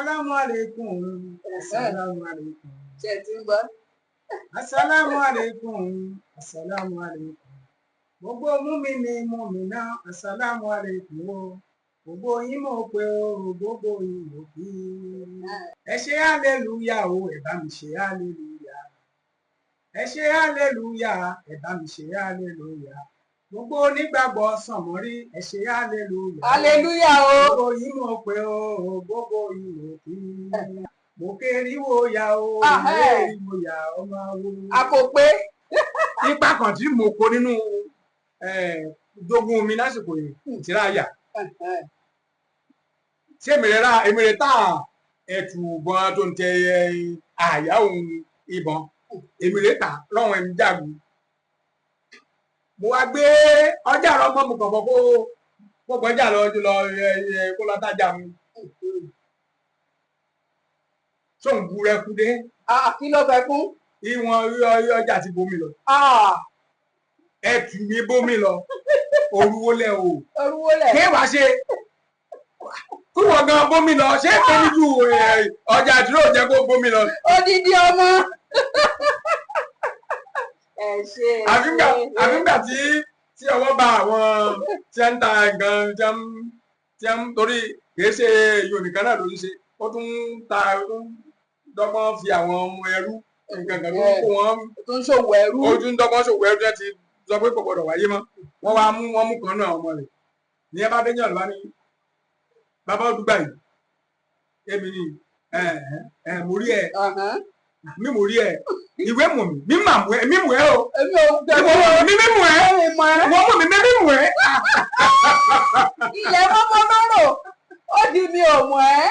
Assalamu alaikum. Assalamu alaikum. Ṣé ti ń gbọ́? Assalamu alaikum. Assalamu alaikum. Gbogbo mùmínì mùmínà. Assalamu alaikum o. Gbogbo yín mọ̀ pé o, gbogbo yín mọ̀ kí. Ẹ ṣe hallelujah o, ẹ bá mi ṣe hallelujah. Ẹ ṣe hallelujah, ẹ bá mi ṣe hallelujah. Gbogbo onígbàgbọ́ sànmọ́rí, ẹ ṣe hallelujah. Hallelujah o. Gbogbo yín mọ̀ pé o, gbogbo yín mọ̀ kí. Mo kéri wo ya o, kéri wo ya ọmọ wo. A kò pé. Ipa kan tí mo kó nínú dogun mi lásìkò yìí tíra yà. Ṣé èmi rẹ̀ tá ẹ̀tù ìbọn tó ń tẹ àyà òun ìbọn èmi rẹ̀ tà lọ́wọ́ ẹ̀mí jagun. Mo wá gbé ọjà ọmọ mi kọ̀ọ̀kan kó gbọ́jà lọ kó lọ tájà mi. Sóun bu rẹ kú dé. Kí ló fẹ́ kún? Ìwọ̀n ọjà ti bomi lọ. Ẹ̀tù mi bomi lọ. Orúwólẹ̀ o. Orúwólẹ̀. Kí wàá ṣe? Kí wọ́n gan bomi lọ? Ṣé pé níjú ọjà àdúrà jẹ́ kó bomi lọ? Odidi ọmọ. Ẹ ṣe. Àfíńgbà tí ọwọ́ bá àwọn tí ń ta nǹkan tí ń torí kìí ṣe èyí nìkan náà ló ń ṣe. Ó tún dọ́gbọ́n fi àwọn ọmọ ẹrú nǹkan kan tó ń kó wọn. Ó tún ṣòwò ẹrú. Ó tún dọ́gbọ́n ṣòwò ẹrú ti sọ pé kò gbọdọ̀ wáyé mọ́. Wọ́n mú kan náà ọmọ rẹ̀. Ní ẹ bá dé yàn lọ́wọ́ ní bàbá Odùgbà yìí. Èmi ni mo rí ẹ. Mi mo rí ẹ. Ìwé mọ̀ mi mú ẹ o. Èmi ò gbẹ̀rù. Mi mú ẹ. Wọ́n mú mi mú ẹ. Ilẹ̀ mọ́mọ́ lọ́rọ̀. Ó di mi ò mọ̀ ẹ́.